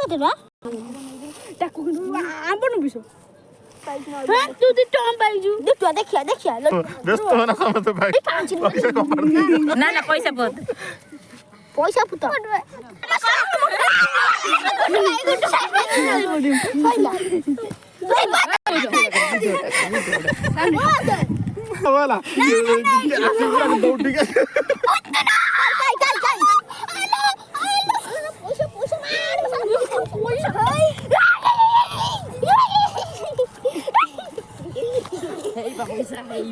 কত না টাকু কিন্তু আমবো নবিছো হ্যাঁ তুই টম পাইজু দেখিয়া ব্যস্ত না কমাতে ভাই পয়সা কমার না না পয়সা পদ পয়সা পুতা বলা দৌড় ঠিক আছে হেই বা পয়সা হেই